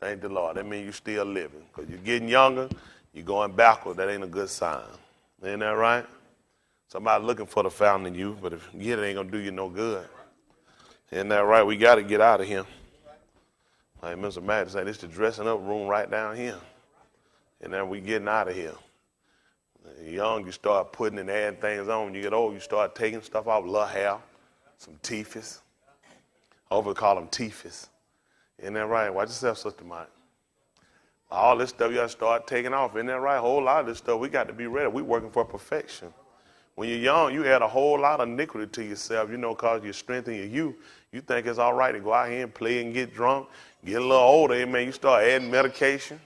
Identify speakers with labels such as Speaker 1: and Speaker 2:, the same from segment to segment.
Speaker 1: Thank the Lord. That means you're still living. Because you're getting younger, you're going backward. That ain't a good sign. Ain't that right? Somebody looking for the fountain in you, but if you get it, ain't going to do you no good. Isn't that right? We got to get out of here. Like Mr. Matt said, it's the dressing up room right down here. And then we getting out of here. Young, you start putting and adding things on. When you get old, you start taking stuff off, little hair, some teeths. Over call them teeths. Isn't that right? Watch yourself, Sister Mike. All this stuff you got to start taking off. Isn't that right? A whole lot of this stuff, we got to be ready. We're working for perfection. When you're young, you add a whole lot of iniquity to yourself, because your strength and your youth. You think it's all right to go out here and play and get drunk. Get a little older, amen. You start adding medication.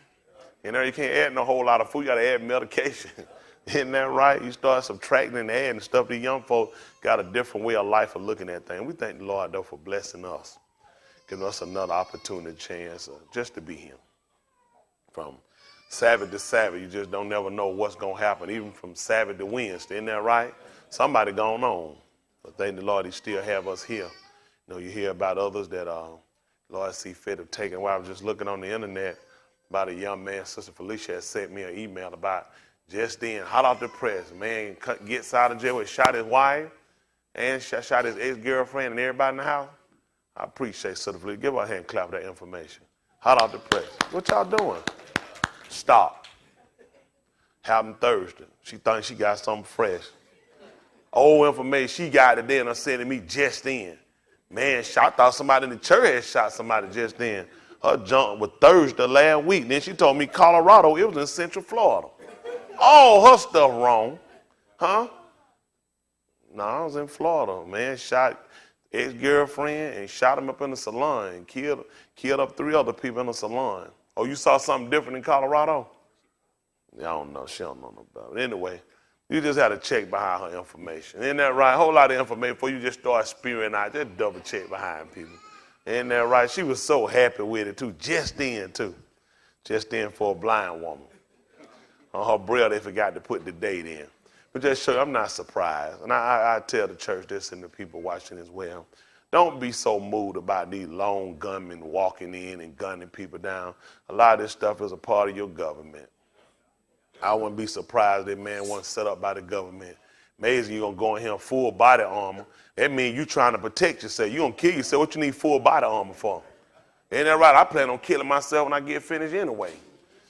Speaker 1: You can't add no whole lot of food. You got to add medication. Isn't that right? You start subtracting and adding stuff. These young folks got a different way of life of looking at things. We thank the Lord, though, for blessing us, giving us another opportunity, chance just to be Him. From Sabbath to Sabbath, you just don't never know what's going to happen, even from Sabbath to Wednesday. Isn't that right? Somebody going on. But thank the Lord, He still have us here. You hear about others that Lord see fit to take. And while I was just looking on the internet about a young man, Sister Felicia had sent me an email about just then, hot off the press, man gets out of jail, shot his wife and shot his ex-girlfriend and everybody in the house. I appreciate Sister Felicia. Give her a hand clap for that information. Hot off the press. What y'all doing? Stop. Happened Thursday. She thinks she got something fresh. Old information she got it then and sent to me just then. Man, I thought somebody in the church had shot somebody just then. Her junk was Thursday last week. Then she told me Colorado, it was in Central Florida. All her stuff wrong. Huh? No, I was in Florida. Man shot ex-girlfriend and shot him up in the salon and killed up 3 other people in the salon. Oh, you saw something different in Colorado? Yeah, I don't know. She don't know about it. Anyway, you just had to check behind her information. Isn't that right? A whole lot of information before you just start spewing out. Just double check behind people. Isn't that right? She was so happy with it, too. Just then, for a blind woman. On her braille, they forgot to put the date in. But just show you, I'm not surprised. And I tell the church this and the people watching as well. Don't be so moved about these lone gunmen walking in and gunning people down. A lot of this stuff is a part of your government. I wouldn't be surprised that man wasn't set up by the government. Amazing you're going to go in here in full body armor. That means you're trying to protect yourself. You're going to kill yourself. What you need full body armor for? Ain't that right? I plan on killing myself when I get finished anyway.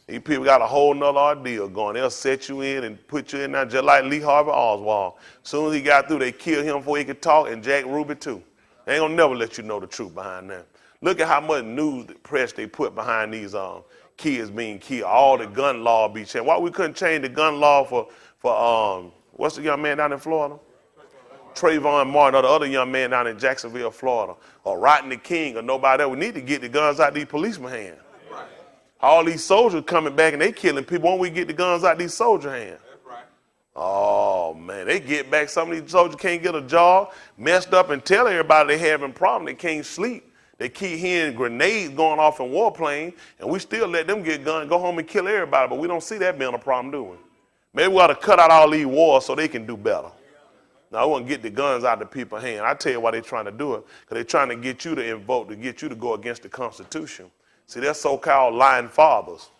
Speaker 1: These people got a whole nother ordeal going. They'll set you in and put you in there just like Lee Harvey Oswald. As soon as he got through, they killed him before he could talk, and Jack Ruby too. They ain't gonna never let you know the truth behind that. Look at how much news press they put behind these kids being killed. All the gun law be changed. Why we couldn't change the gun law for what's the young man down in Florida? Trayvon Martin, or the other young man down in Jacksonville, Florida, or Rodney King, or nobody else. We need to get the guns out of these policemen's hands. All these soldiers coming back and they killing people. Why don't we get the guns out of these soldier hands? That's right. Oh, man. They get back. Some of these soldiers can't get a job, messed up, and tell everybody they having problems. They can't sleep. They keep hearing grenades going off in warplanes, and we still let them get guns, go home and kill everybody. But we don't see that being a problem, do we? Maybe we ought to cut out all these wars so they can do better. Now, I want to get the guns out of the people's hands. I tell you why they're trying to do it. Because they're trying to get you to invoke, to get you to go against the Constitution. See, they're so-called lying fathers.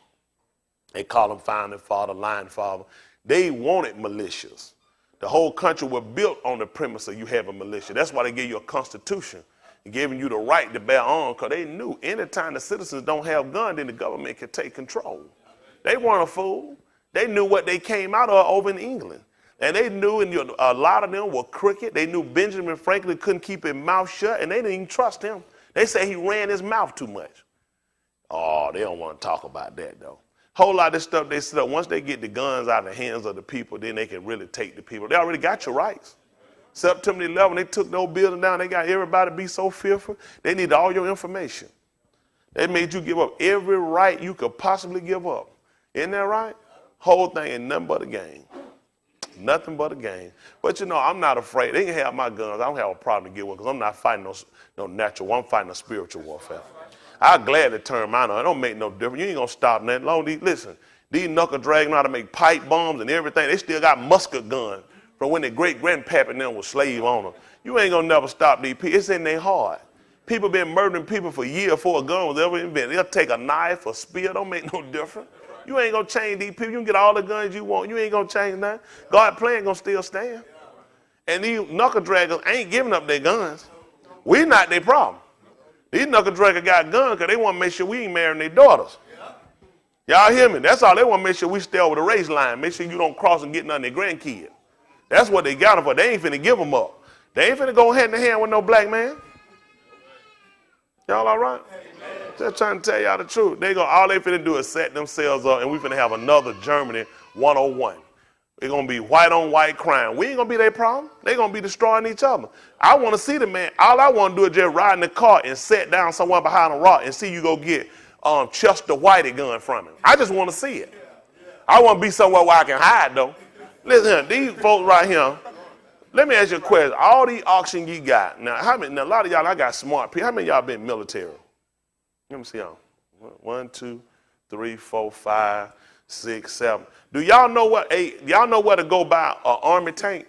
Speaker 1: They call them founding father, lying father. They wanted militias. The whole country was built on the premise of you have a militia. That's why they gave you a constitution and giving you the right to bear arms, because they knew anytime the citizens don't have guns, then the government can take control. They weren't a fool. They knew what they came out of over in England. And they knew, and a lot of them were crooked. They knew Benjamin Franklin couldn't keep his mouth shut, and they didn't even trust him. They say he ran his mouth too much. Oh, they don't want to talk about that, though. Whole lot of this stuff they set up, once they get the guns out of the hands of the people, then they can really take the people. They already got your rights. September 11, they took no building down. They got everybody to be so fearful. They need all your information. They made you give up every right you could possibly give up. Isn't that right? Whole thing ain't nothing but a game. Nothing but a game. But, I'm not afraid. They can have my guns. I don't have a problem to get one because I'm not fighting no natural war. I'm fighting a spiritual warfare. I'll gladly turn mine on. It don't make no difference. You ain't going to stop that long. Listen, these knuckle dragging out to make pipe bombs and everything. They still got musket guns from when their great-grandpappy and them was slave owners. You ain't going to never stop these people. It's in their heart. People been murdering people for years before a gun was ever invented. They'll take a knife or spear. Don't make no difference. You ain't going to change these people. You can get all the guns you want. You ain't going to change nothing. God's plan going to still stand. And these knuckle draggers ain't giving up their guns. We not their problem. These knuckle draggers got guns because they want to make sure we ain't marrying their daughters. Y'all hear me? That's all. They want to make sure we stay over the race line. Make sure you don't cross and get none of their grandkids. That's what they got them for. They ain't finna give them up. They ain't finna go hand in hand with no black man. Y'all all right? Just trying to tell y'all the truth. All they finna do is set themselves up, and we finna have another Germany 101. It's gonna be white on white crime. We ain't gonna be their problem. They gonna be destroying each other. I want to see the man. All I want to do is just ride in the car and sit down somewhere behind a rock and see you go get Chester Whitey gun from him. I just want to see it. I want to be somewhere where I can hide though. Listen, these folks right here. Let me ask you a question. All these auctions you got now. Now a lot of y'all, I got smart people. How many of y'all been military? Let me see y'all. 1, 2, 3, 4, 5, 6, 7. Do y'all know what? Y'all know where to go buy an army tank?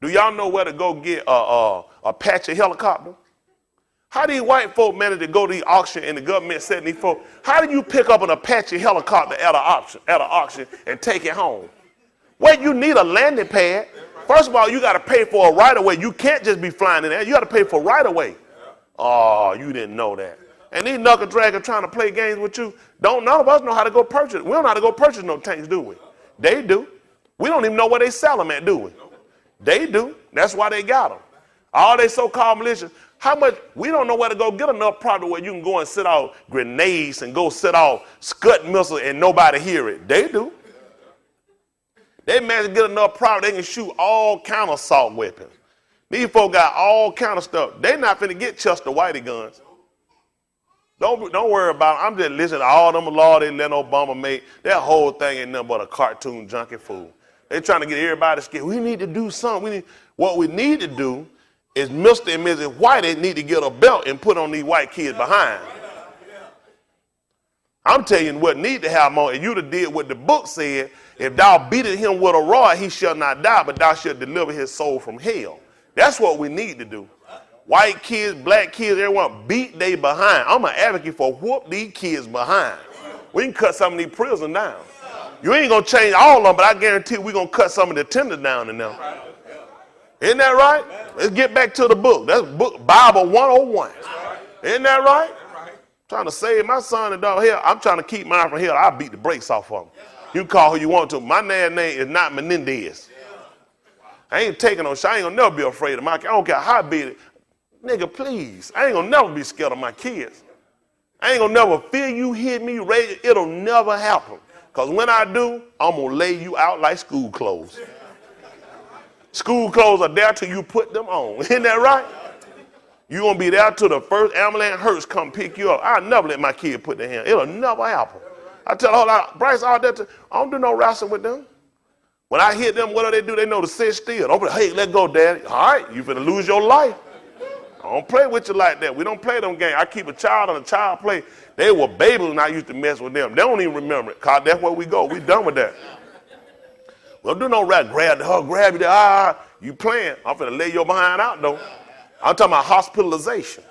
Speaker 1: Do y'all know where to go get a Apache helicopter? How do these white folk manage to go to the auction and the government setting these folks? How do you pick up an Apache helicopter at an auction and take it home? Well, you need a landing pad. First of all, you got to pay for a right-of-way. You can't just be flying in there. You got to pay for right-of-way. Oh, you didn't know that. And these knuckle draggers trying to play games with you. None of us know how to go purchase. We don't know how to go purchase no tanks, do we? They do. We don't even know where they sell them at, do we? They do. That's why they got them. All they so-called militias. How much? We don't know where to go get enough product where you can go and set off grenades and go set off Scud missiles and nobody hear it. They do. They managed to get enough product they can shoot all kind of assault weapons. These folks got all kind of stuff. They not finna get Chester Whitey guns. Don't worry about it. I'm just listening to all them laws they let Obama make. That whole thing ain't nothing but a cartoon junkie fool. They trying to get everybody scared. We need to do something. What we need to do is Mr. and Mrs. Whitey need to get a belt and put on these white kids behind. I'm telling you what need to happen on. And you'd have did what the book said. If thou beatest him with a rod, he shall not die, but thou shalt deliver his soul from hell. That's what we need to do. White kids, black kids, everyone beat they behind. I'm an advocate for whoop these kids behind. We can cut some of these prisons down. You ain't going to change all of them, but I guarantee we're going to cut some of the tenders down in them. Isn't that right? Let's get back to the book. That's book Bible 101. Isn't that right? Trying to save my son and daughter here. I'm trying to keep mine from here. I'll beat the brakes off of them. You can call who you want to. My name is not Menendez. I ain't taking no shit. I ain't going to never be afraid of my kids. I don't care how big it. Nigga, please. I ain't going to never be scared of my kids. I ain't going to never feel you hit me. It'll never happen. Because when I do, I'm going to lay you out like school clothes. School clothes are there till you put them on. Isn't that right? You're going to be there till the first ambulance hearse come pick you up. I'll never let my kid put their hand. It'll never happen. I tell all that, Bryce, all that, I don't do no wrestling with them. When I hit them, what do? They know to sit still. Don't play, hey, let go, Daddy. All right, you finna lose your life. I don't play with you like that. We don't play them games. I keep a child on a child play. They were babies and I used to mess with them. They don't even remember it, because that's where we go. We done with that. We don't do no rap, grab you there. You playing. I'm finna lay your behind out, though. I'm talking about hospitalization.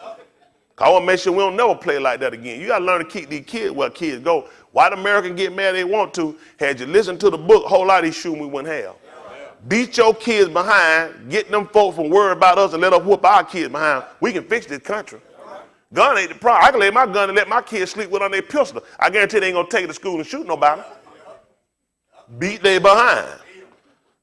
Speaker 1: I want to make sure we don't never play like that again. You got to learn to keep these kids where kids go. White Americans get mad they want to. Had you listened to the book, a whole lot of these shooting we wouldn't have. Beat your kids behind, get them folks from worried about us and let us whoop our kids behind. We can fix this country. Gun ain't the problem. I can lay my gun and let my kids sleep with on their pistol. I guarantee they ain't going to take it to school and shoot nobody. Beat they behind.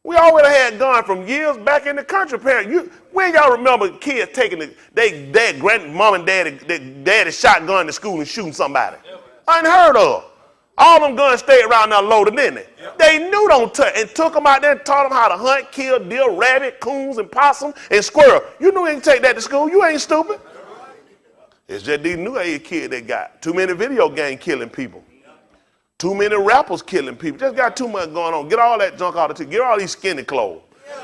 Speaker 1: We already had guns from years back in the country, parents. When y'all remember kids taking their mom and daddy shotgun to school and shooting somebody? I ain't heard of. All them guns stayed around there loaded, didn't they? They knew don't touch and took them out there and taught them how to hunt, kill, deer, rabbit, coons, and possum, and squirrel. You knew you ain't take that to school. You ain't stupid. It's just these new age kids they got. Too many video games killing people. Too many rappers killing people. Just got too much going on. Get all that junk out of the Get all these skinny clothes.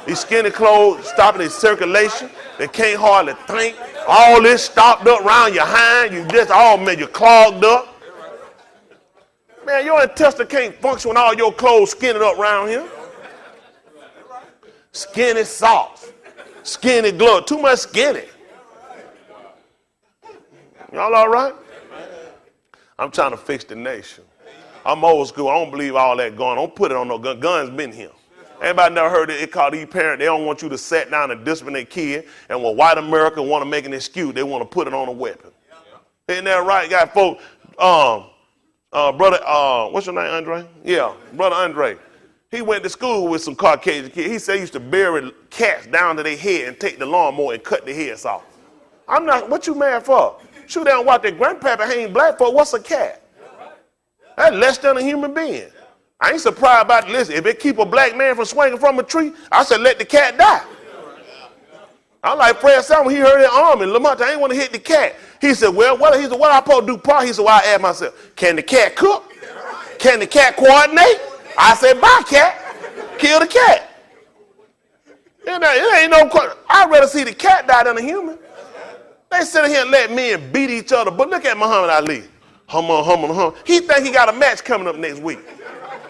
Speaker 1: These skinny clothes stopping their circulation. They can't hardly think. All this stopped up around your hind. You just all man, you clogged up. Man, your intestine can't function when all your clothes skinny up around here. Skinny socks. Skinny glove. Too much skinny. Y'all all right? I'm trying to fix the nation. I'm old school. I don't believe all that going. Don't put it on no gun. Guns been here. Anybody never heard it called these parents? They don't want you to sit down and discipline their kid. And when white America want to make an excuse, they want to put it on a weapon. Isn't that right? Got folks, brother, what's your name, Andre? Yeah, brother Andre. He went to school with some Caucasian kids. He said he used to bury cats down to their head and take the lawnmower and cut their heads off. I'm not, what you mad for? Shoot down and watch their grandpapa hang black for. What's a cat? That's less than a human being. I ain't surprised about this. If it keep a black man from swinging from a tree, I said let the cat die. I'm like Fred Salmon, he heard that arm and Lamont, I ain't want to hit the cat. He said, well, what I supposed to do? He said, well, I asked myself, can the cat cook? Can the cat coordinate? I said, bye, cat. Kill the cat. It ain't no question. I'd rather see the cat die than a human. They sit here and let men beat each other. But look at Muhammad Ali. Hum. He think he got a match coming up next week.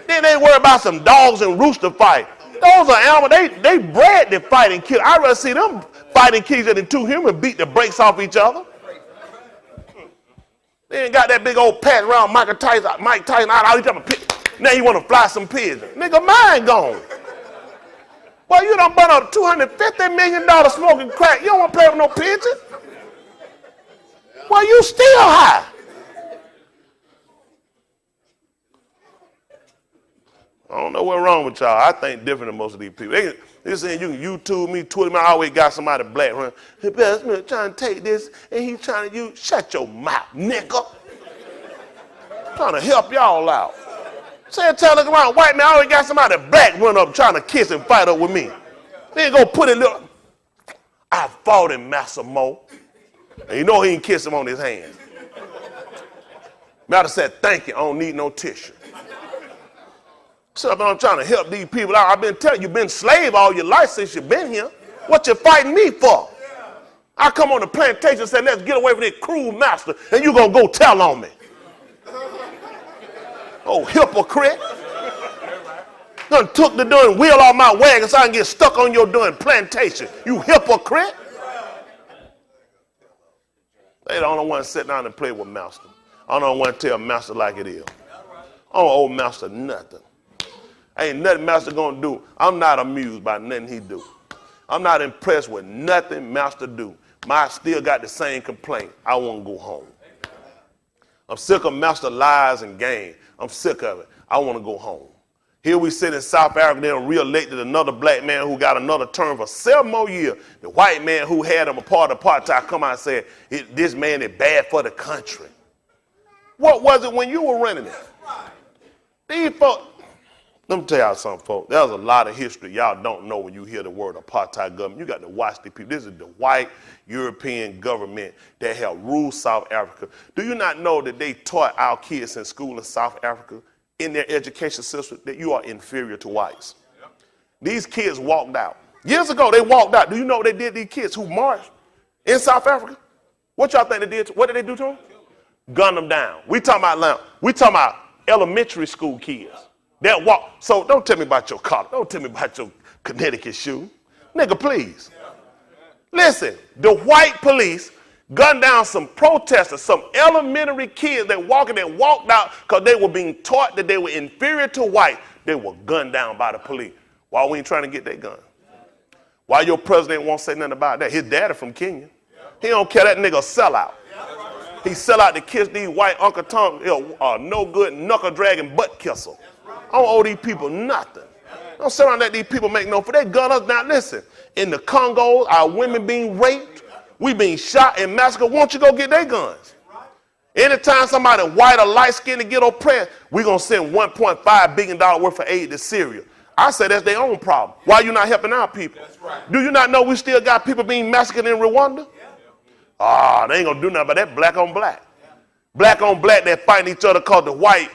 Speaker 1: Then they worry about some dogs and rooster fight. Those are animals. They bred to fight and kill. I'd rather see them fighting kids than two humans beat the brakes off each other. They ain't got that big old patch around Mike Tyson out all the time. Now you want to fly some pigeons. Nigga, mine gone. Well, you done bought a $250 million smoking crack. You don't want to play with no pigeon. Well, you still high. I don't know what's wrong with y'all. I think different than most of these people. They saying you can YouTube me, Twitter me. I always got somebody black running. Hey, Pastor trying to take this, and he trying to use. Shut your mouth, nigga. Trying to help y'all out. Say tell look around, white man, I always got somebody black run up trying to kiss and fight up with me. Then go put it little. I fought him, Massimo. And you know he ain't kiss him on his hand. Matter said, thank you, I don't need no tissue. So I'm trying to help these people out. I've been telling you, you've been slave all your life since you've been here. What you fighting me for? I come on the plantation and say, let's get away from this cruel master, and you gonna go tell on me. Oh, hypocrite. Done took the darn wheel off my wagon so I can get stuck on your darn plantation. You hypocrite. They the only one sit down and play with master. I don't want to tell master like it is. I don't owe master nothing. Ain't nothing master gonna do. I'm not amused by nothing he do. I'm not impressed with nothing master do. I still got the same complaint. I want to go home. I'm sick of master lies and game. I'm sick of it. I want to go home. Here we sit in South Africa, they re-elected another black man who got another term for 7 more years. The white man who had him a part of apartheid come out and said, this man is bad for the country. What was it when you were running it? These folks, let me tell y'all something, folks. There's a lot of history y'all don't know when you hear the word apartheid government. You got to watch the people. This is the white European government that helped rule South Africa. Do you not know that they taught our kids in school in South Africa, in their education system, that you are inferior to whites? Yep. These kids walked out. Years ago, they walked out. Do you know what they did to these kids who marched in South Africa? What y'all think they did? What did they do to them? Gunned them down. We talking about elementary school kids. That walk. So don't tell me about your collar. Don't tell me about your Connecticut shoe. Nigga, please. Listen, the white police gunned down some protesters, some elementary kids that walked out because they were being taught that they were inferior to white. They were gunned down by the police. Why we ain't trying to get that gun? Why your president won't say nothing about that? His daddy from Kenya. He don't care, that nigga sell out. He sell out to kiss these white Uncle Tom, no good knuckle dragging butt kisser. I don't owe these people nothing. Don't sit around and let these people make no for they gun us down. Listen, in the Congo, our women being raped, we being shot and massacred. Won't you go get their guns? Anytime somebody white or light skinned to get oppressed, we're going to send $1.5 billion worth of aid to Syria. I say that's their own problem. Why you not helping our people? Right. Do you not know we still got people being massacred in Rwanda? They ain't going to do nothing about that black on black. Black on black that fighting each other because the white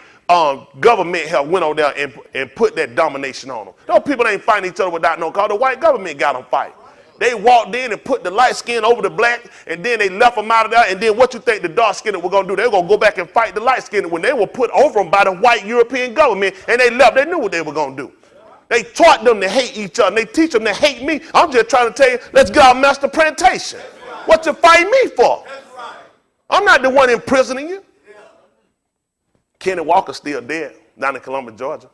Speaker 1: government have went over there and put that domination on them. Those people ain't fighting each other without no cause. The white government got them fight. They walked in and put the light skin over the black, and then they left them out of there. And then what you think the dark skinned were going to do? They were going to go back and fight the light skinned when they were put over them by the white European government, and they left. They knew what they were going to do. They taught them to hate each other. And they teach them to hate me. I'm just trying to tell you, let's get our master plantation. What you fighting me for? I'm not the one imprisoning you. Kenny Walker still dead down in Columbus, Georgia.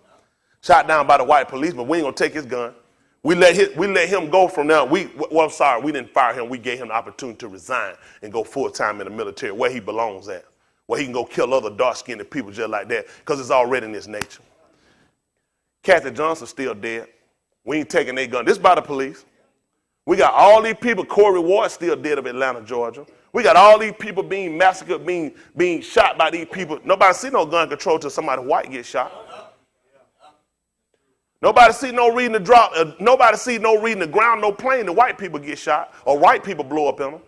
Speaker 1: Shot down by the white policeman. We ain't gonna take his gun. We let him go from there. We didn't fire him. We gave him the opportunity to resign and go full-time in the military where he belongs at, where he can go kill other dark-skinned people just like that because it's already in his nature. Kathy Johnson still dead. We ain't taking their gun. This is by the police. We got all these people. Corey Ward still dead of Atlanta, Georgia. We got all these people being massacred, being shot by these people. Nobody see no gun control till somebody white gets shot. Nobody see no reading the drop. Nobody see no reading the ground, no plane. The white people get shot or white people blow up in them.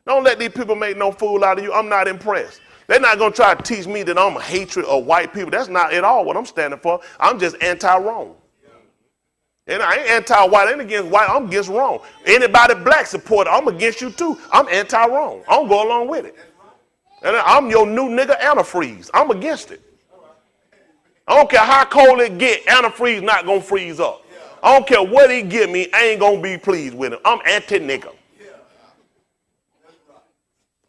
Speaker 1: Don't let these people make no fool out of you. I'm not impressed. They're not going to try to teach me that I'm a hatred of white people. That's not at all what I'm standing for. I'm just anti-wrong. And I ain't anti-white, I ain't against white, I'm against wrong. Anybody black supporter, I'm against you too. I'm anti-wrong. I don't go along with it. And I'm your new nigga antifreeze. I'm against it. I don't care how cold it get, antifreeze not gonna freeze up. I don't care what he give me, I ain't gonna be pleased with him. I'm anti-nigga.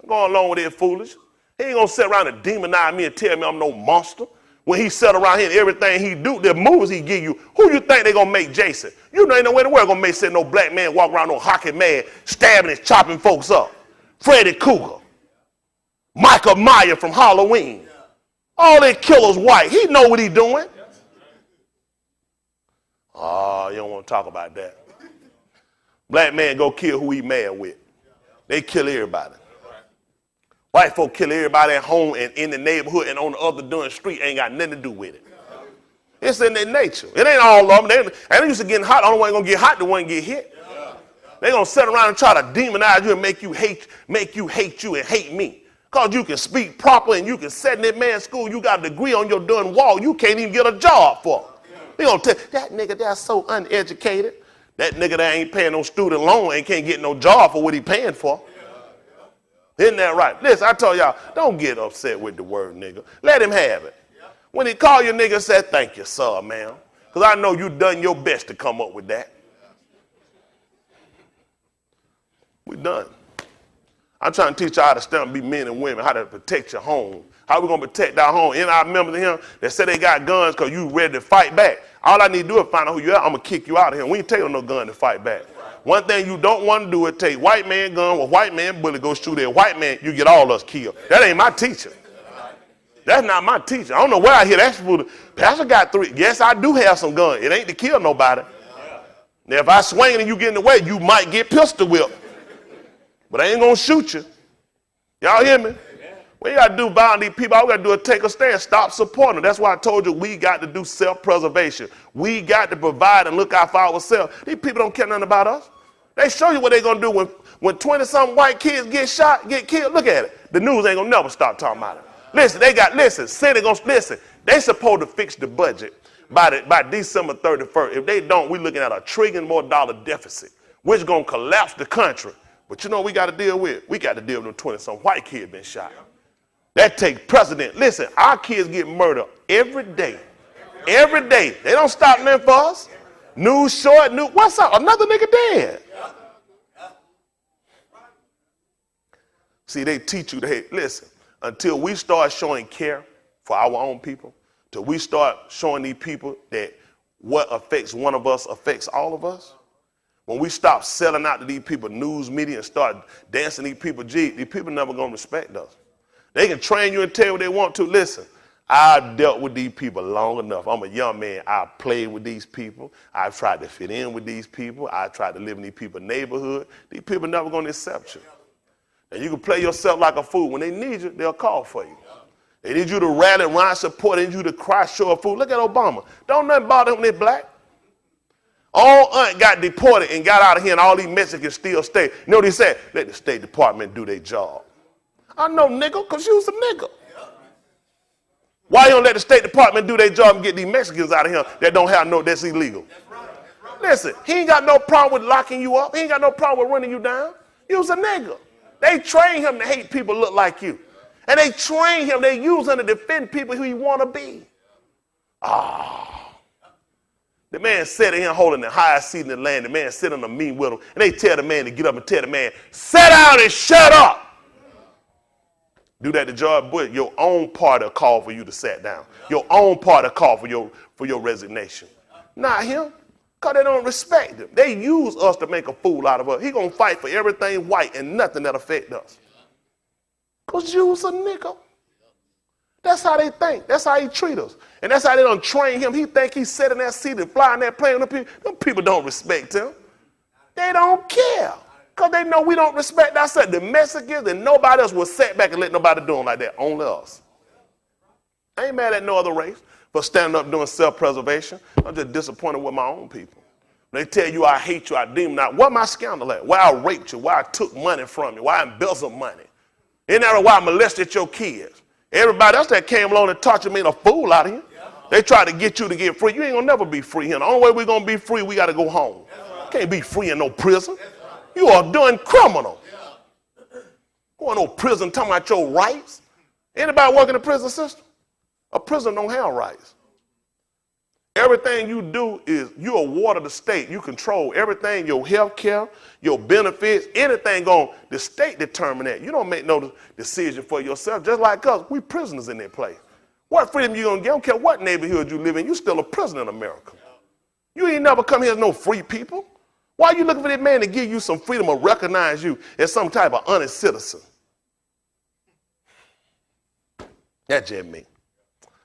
Speaker 1: I'm going along with it foolish. He ain't gonna sit around and demonize me and tell me I'm no monster. When he sat around here and everything he do, the moves he give you, who you think they gonna make Jason? You know ain't no way in the world gonna make no black man walk around no hockey man, stabbing and chopping folks up. Freddy Krueger, Michael Myers from Halloween. All they killers white. He know what he doing. Oh, you don't want to talk about that. Black man go kill who he mad with. They kill everybody. White folk kill everybody at home and in the neighborhood and on the other doing street. Ain't got nothing to do with it. It's in their nature. It ain't all of them. They used to getting hot. The only one gonna get hot, the one get hit. They gonna sit around and try to demonize you and make you hate you and hate me. Because you can speak proper and you can sit in that man's school. You got a degree on your darn wall. You can't even get a job for. They gonna tell that nigga that's so uneducated. That nigga that ain't paying no student loan and can't get no job for what he paying for. Isn't that right? Listen, I told y'all, don't get upset with the word nigga. Let him have it. When he call you nigga, say thank you, sir, ma'am. Because I know you done your best to come up with that. We done. I'm trying to teach y'all how to stand and be men and women, how to protect your home. How we going to protect our home? And I remember him that said they got guns because you ready to fight back. All I need to do is find out who you are. I'm going to kick you out of here. We ain't taking no gun to fight back. One thing you don't want to do is take white man gun with white man bullet, go shoot at white man, you get all us killed. That ain't my teacher. That's not my teacher. I don't know where I hear that from. Pastor got 3. Yes, I do have some guns. It ain't to kill nobody. Now, if I swing and you get in the way, you might get pistol whipped. But I ain't going to shoot you. Y'all hear me? What you got to do about these people, all we got to do is take a stand. Stop supporting them. That's why I told you we got to do self-preservation. We got to provide and look out for ourselves. These people don't care nothing about us. They show you what they're going to do when 20-something white kids get shot, get killed. Look at it. The news ain't going to never stop talking about it. Listen, Senate going to listen. They supposed to fix the budget by December 31st. If they don't, we're looking at $1 trillion more deficit, which is going to collapse the country. But you know what we got to deal with? We got to deal with them 20-some white kids been shot. That takes precedent. Listen, our kids get murdered every day. Every day. They don't stop nothing for us. News short, news. What's up? Another nigga dead. See, they teach you to hate. Listen, until we start showing care for our own people, till we start showing these people that what affects one of us affects all of us, when we stop selling out to these people, news media, and start dancing these people, these people never going to respect us. They can train you and tell you what they want to. Listen, I've dealt with these people long enough. I'm a young man. I've played with these people. I've tried to fit in with these people. I've tried to live in these people's neighborhood. These people never going to accept you. And you can play yourself like a fool. When they need you, they'll call for you. They need you to rally around support. They need you to cry, show a fool. Look at Obama. Don't nothing bother him when they're black. All aunt got deported and got out of here, and all these Mexicans still stay. You know what he said? Let the State Department do their job. I know, nigga, because you was a nigga. Why you don't let the State Department do their job and get these Mexicans out of here that don't have no, that's illegal? Listen, he ain't got no problem with locking you up. He ain't got no problem with running you down. You was a nigga. They train him to hate people look like you. And they train him, they use him to defend people who he want to be. The man sitting here holding the highest seat in the land. The man sitting on the mean with him. And they tell the man to get up and tell the man, sit down and shut up. Do that to George Bush, your own party will call for you to sit down. Your own party will call for your resignation. Not him, because they don't respect him. They use us to make a fool out of us. He going to fight for everything white and nothing that affect us. Because Jews a nigga. That's how they think. That's how he treat us. And that's how they don't train him. He think he's sitting in that seat and flying that plane. Them people don't respect him. They don't care. Because they know we don't respect ourselves. The Mexicans and nobody else will sit back and let nobody do them like that. Only us. I ain't mad at no other race for standing up doing self-preservation. I'm just disappointed with my own people. They tell you I hate you, I demon out. What my scandal at? Why I raped you? Why I took money from you? Why I embezzled money? Isn't that why I molested your kids? Everybody else that came along and taught you made a fool out of you. They tried to get you to get free. You ain't gonna never be free here. The only way we're gonna be free, we gotta go home. Can't be free in no prison. You are doing criminal. Going to prison talking about your rights. Anybody working in the prison system? A prison don't have rights. Everything you do is you award of the state. You control everything, your health care, your benefits, anything the state determine that. You don't make no decision for yourself. Just like us, we prisoners in that place. What freedom you gonna get? I don't care what neighborhood you live in, you still a prisoner in America. You ain't never come here as no free people. Why are you looking for that man to give you some freedom or recognize you as some type of honest citizen? That's just me.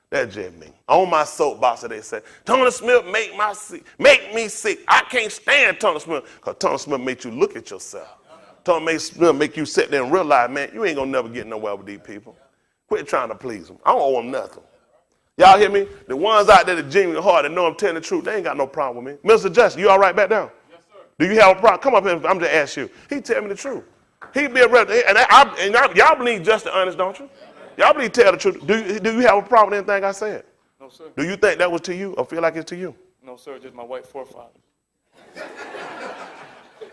Speaker 1: That's just me. On my soapbox, they say, Tony Smith make me sick. I can't stand Tony Smith because Tony Smith makes you look at yourself. Tony Smith make you sit there and realize, man, you ain't going to never get nowhere with these people. Quit trying to please them. I don't owe them nothing. Y'all hear me? The ones out there that genuinely hard that know I'm telling the truth, they ain't got no problem with me. Mr. Justin, you all right back down? Do you have a problem? Come up here. I'm just asking you. He tell me the truth. He be a brother. And y'all believe just the honest, don't you? Y'all believe tell the truth. Do you have a problem with anything I said?
Speaker 2: No, sir.
Speaker 1: Do you think that was to you or feel like it's to you?
Speaker 2: No, sir. Just my white forefather.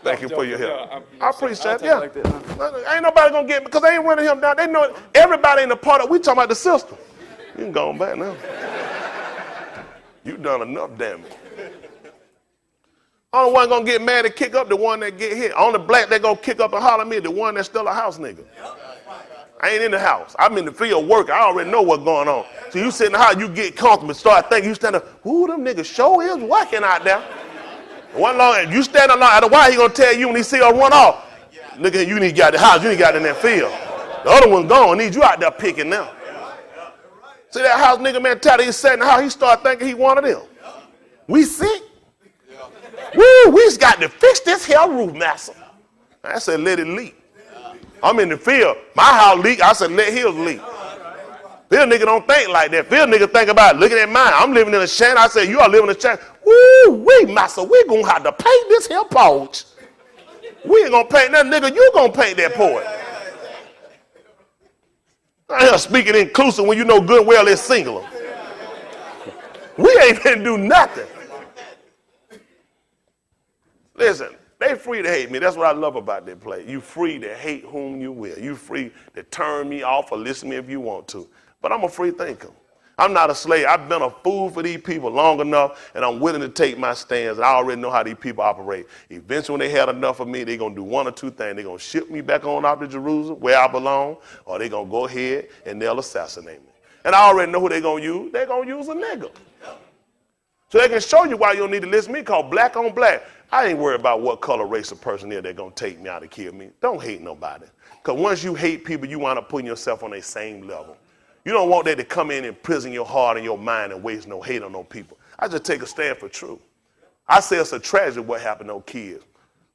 Speaker 1: Thank you for your help.
Speaker 2: I
Speaker 1: appreciate it. Yeah.
Speaker 2: Like that,
Speaker 1: ain't nobody going to get me because they ain't running him down. They know everybody in the part of we talking about the system. You can go on back now. You done enough damage. Only one gonna get mad and kick up the one that get hit. Only black that gonna kick up and holler at me, the one that's still a house nigga. I ain't in the house. I'm in the field working. I already know what's going on. So you sit in the house, you get comfortable, start thinking, you stand up, ooh, them niggas sure is working out there. One long, you stand along at a while, he gonna tell you when he see her run off, nigga, you need to get out the house, you need to get out in that field. The other one's gone, need you out there picking now. See that house nigga mentality, he sat in the house, he start thinking he one of them. We sick? Woo, we just got to fix this here roof, master. I said, let it leak. I'm in the field. My house leak. I said, let his leak. Field nigga don't think like that. Field nigga think about looking at mine. I'm living in a shanty. I said, you are living in a shanty. Woo, we, master, we going to have to paint this here porch. We ain't going to paint that nigga. You going to paint that porch. I ain't speaking inclusive when you know good well it's singular. We ain't going to do nothing. Listen, they free to hate me. That's what I love about that play. You free to hate whom you will. You free to turn me off or listen to me if you want to. But I'm a free thinker. I'm not a slave. I've been a fool for these people long enough, and I'm willing to take my stands. I already know how these people operate. Eventually, when they had enough of me, they're going to do one or two things. They're going to ship me back on out to Jerusalem, where I belong, or they're going to go ahead and they'll assassinate me. And I already know who they're going to use. They're going to use a nigga. So they can show you why you don't need to listen to me, called black on black. I ain't worried about what color, race, or person they're going to take me out and kill me. Don't hate nobody. Because once you hate people, you wind up putting yourself on their same level. You don't want that to come in and prison your heart and your mind and waste no hate on no people. I just take a stand for truth. I say it's a tragedy what happened to those kids.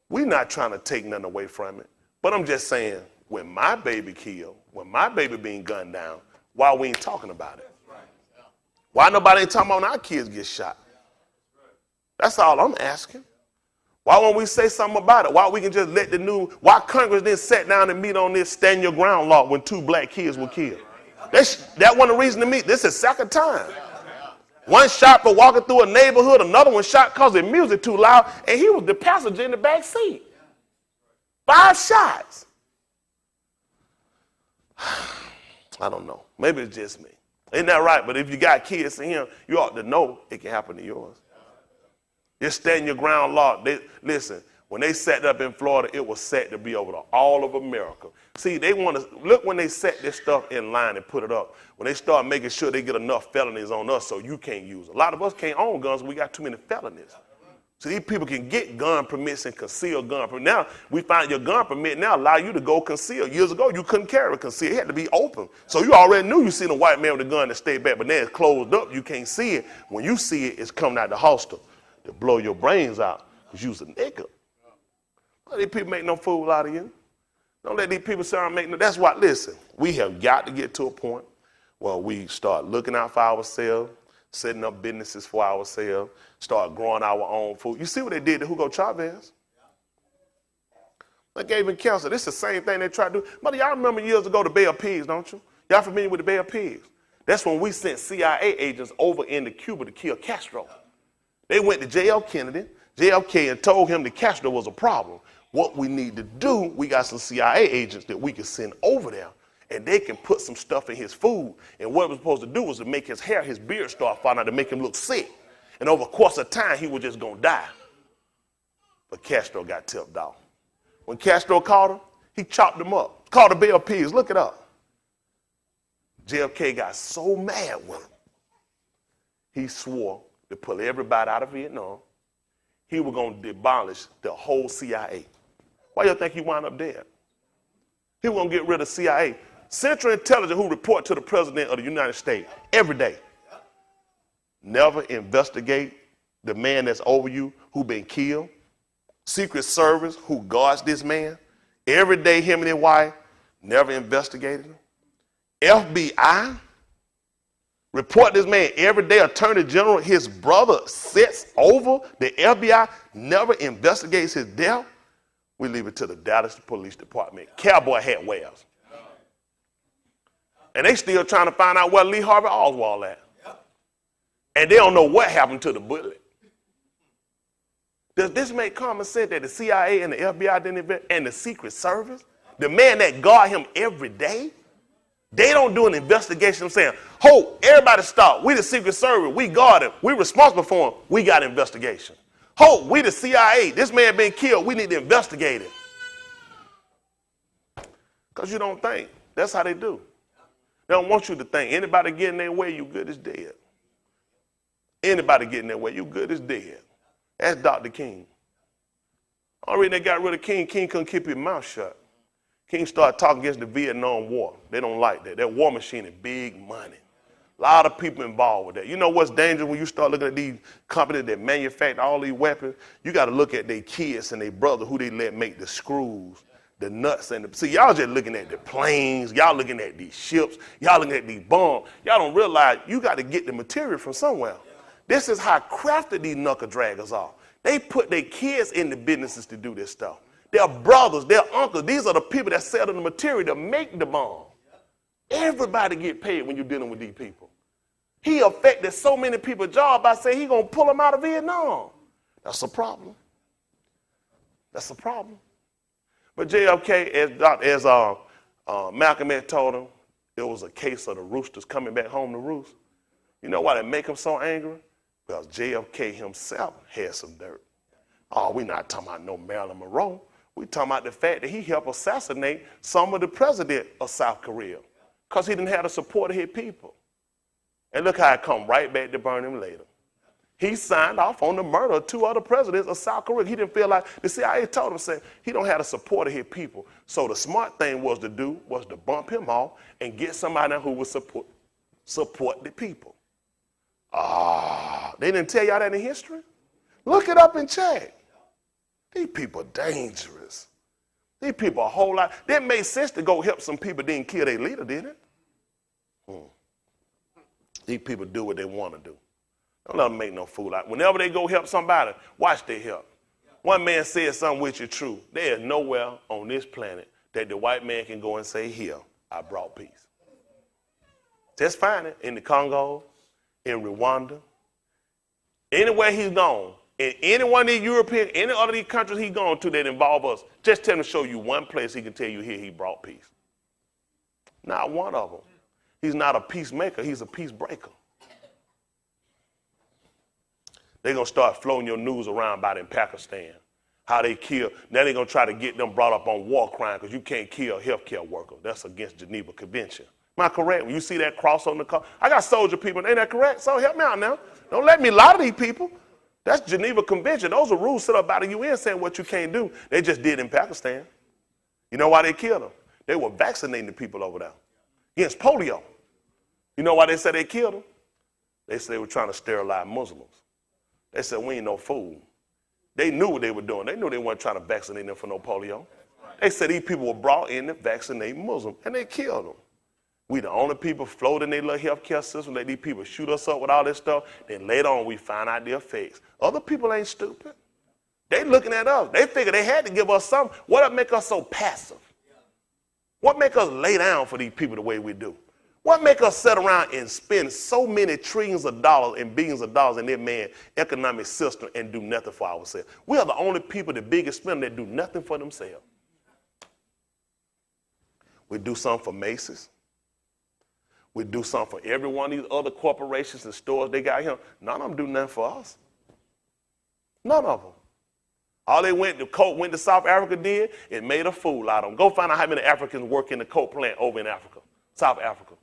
Speaker 1: We're not trying to take nothing away from it. But I'm just saying, when my baby killed, when my baby being gunned down, why we ain't talking about it? Why nobody ain't talking about when our kids get shot? That's all I'm asking. Why won't we say something about it? Why we can just let the news, why Congress didn't sit down and meet on this stand your ground law when 2 black kids were killed? That wasn't a reason to meet. This is second time. One shot for walking through a neighborhood, another one shot because the music too loud, and he was the passenger in the back seat. 5 shots. I don't know. Maybe it's just me. Ain't that right? But if you got kids in here, you ought to know it can happen to yours. Just stand your ground law. Listen, When they set up in Florida, it was set to be over to all of America. See, they want to, look when they set this stuff in line and put it up. When they start making sure they get enough felonies on us so you can't use it. A lot of us can't own guns. We got too many felonies. So these people can get gun permits and conceal gun permits. Now, we find your gun permit now allow you to go conceal. Years ago, you couldn't carry a conceal. It had to be open. So you already knew you seen a white man with a gun that stayed back, but now it's closed up. You can't see it. When you see it, it's coming out the holster to blow your brains out because you's a nigga. Don't let these people make no fool out of you. Don't let these people say I'm making no. That's why, listen, we have got to get to a point where we start looking out for ourselves, setting up businesses for ourselves, start growing our own food. You see what they did to Hugo Chavez? They gave him cancer. This is the same thing they tried to do. Mother, y'all remember years ago the Bay of Pigs, don't you? Y'all familiar with the Bay of Pigs? That's when we sent CIA agents over into Cuba to kill Castro. They went to JFK, and told him that Castro was a problem. What we need to do, we got some CIA agents that we can send over there, and they can put some stuff in his food. And what we're supposed to do was to make his hair, his beard start falling out to make him look sick. And over the course of time, he was just going to die. But Castro got tipped off. When Castro caught him, he chopped him up. Called the Bay of Pigs. Look it up. JFK got so mad with him, he swore to pull everybody out of Vietnam. He was going to demolish the whole CIA. Why do you think he wound up dead? He was going to get rid of CIA. Central Intelligence, who report to the President of the United States every day, never investigate the man that's over you who been killed. Secret Service, who guards this man, every day him and his wife, never investigated him. FBI, report this man every day. Attorney General, his brother sits over the FBI, never investigates his death. We leave it to the Dallas Police Department. Cowboy hat wears. And they still trying to find out where Lee Harvey Oswald at. And they don't know what happened to the bullet. Does this make common sense that the CIA and the FBI didn't invest, and the Secret Service, the man that guard him every day, they don't do an investigation saying, ho, everybody stop. We the Secret Service. We guard him. We responsible for him. We got an investigation. Ho, we the CIA. This man been killed. We need to investigate it. Because you don't think. That's how they do. They don't want you to think. Anybody get in their way, you good as dead. Anybody get in their way, you good as dead. That's Dr. King. The only reason they got rid of King couldn't keep his mouth shut. King started talking against the Vietnam War. They don't like that. That war machine is big money. A lot of people involved with that. You know what's dangerous when you start looking at these companies that manufacture all these weapons? You got to look at their kids and their brother who they let make the screws, the nuts, and the... See, y'all just looking at the planes. Y'all looking at these ships. Y'all looking at these bombs. Y'all don't realize you got to get the material from somewhere. This is how crafty these knuckle draggers are. They put their kids in the businesses to do this stuff. Their brothers, their uncles, these are the people that sell them the material to make the bomb. Everybody get paid when you're dealing with these people. He affected so many people's jobs by saying he's going to pull them out of Vietnam. That's a problem. That's a problem. But JFK, as Malcolm had told him, it was a case of the roosters coming back home to roost. You know why that make him so angry? Because JFK himself had some dirt. Oh, we're not talking about no Marilyn Monroe. We're talking about the fact that he helped assassinate some of the president of South Korea because he didn't have the support of his people. And look how it come right back to burn him later. He signed off on the murder of 2 other presidents of South Korea. He didn't feel like, the CIA told him, said, he don't have the support of his people. So the smart thing was to do was to bump him off and get somebody who would support the people. They didn't tell y'all that in history? Look it up and check. These people are dangerous. These people a whole lot. That made sense to go help some people didn't kill their leader, did it? These people do what they want to do. Don't let them make no fool out. Whenever they go help somebody, watch their help. One man said something which is true. There is nowhere on this planet that the white man can go and say, here, I brought peace. Just find it in the Congo, in Rwanda, anywhere he's gone, in any one of these European, any other of these countries he's gone to that involve us, just tell him to show you one place he can tell you here he brought peace. Not one of them. He's not a peacemaker, he's a peace breaker. They're going to start floating your news around about in Pakistan. How they kill. Now they're going to try to get them brought up on war crime because you can't kill a healthcare worker. That's against Geneva Convention. Am I correct? When you see that cross on the car, I got soldier people, ain't that correct? So help me out now. Don't let me lie to these people. That's Geneva Convention. Those are rules set up by the UN saying what you can't do. They just did in Pakistan. You know why they killed them? They were vaccinating the people over there against polio. You know why they said they killed them? They said they were trying to sterilize Muslims. They said, we ain't no fool. They knew what they were doing. They knew they weren't trying to vaccinate them for no polio. They said these people were brought in to vaccinate Muslims, and they killed them. We the only people floating their little health care system, let these people shoot us up with all this stuff. Then later on, we find out the effects. Other people ain't stupid. They looking at us. They figured they had to give us something. What make us so passive? What make us lay down for these people the way we do? What make us sit around and spend so many trillions of dollars and billions of dollars in their man economic system and do nothing for ourselves? We are the only people, the biggest spender, that do nothing for themselves. We do something for Macy's. We do something for every one of these other corporations and stores they got here. None of them do nothing for us. None of them. All they went to South Africa did, it made a fool out of them. Go find out how many Africans work in the coat plant over in Africa, South Africa.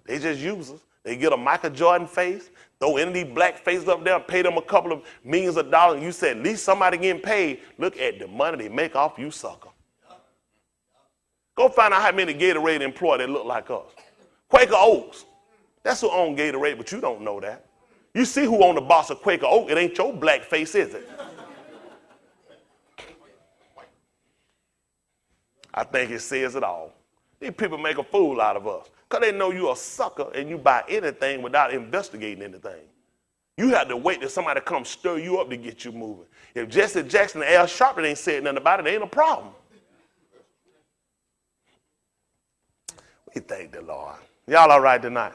Speaker 1: They just use us. They get a Michael Jordan face, throw any of these black faces up there, pay them a couple of millions of dollars, and you said, at least somebody getting paid. Look at the money they make off you, sucker. Go find out how many Gatorade employees that look like us. Quaker Oats. That's who own Gatorade, but you don't know that. You see who own the boss of Quaker Oats. It ain't your black face, is it? I think it says it all. These people make a fool out of us because they know you're a sucker and you buy anything without investigating anything. You have to wait till somebody come stir you up to get you moving. If Jesse Jackson and Al Sharpton ain't said nothing about it, it ain't a problem. We thank the Lord. Y'all all right tonight?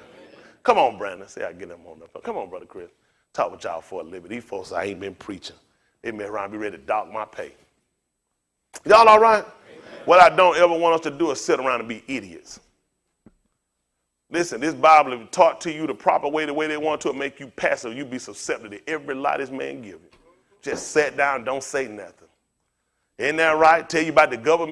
Speaker 1: Come on, Brandon. See, I get them on the. Come on, Brother Chris. Talk with y'all for a little bit. These folks, I ain't been preaching. They been around, be ready to dock my pay. Y'all all right? What I don't ever want us to do is sit around and be idiots. Listen, this Bible, if taught to you the proper way, the way they want to, make you passive. You be susceptible to every lie this man give you. Just sit down, don't say nothing. Isn't that right? Tell you about the government.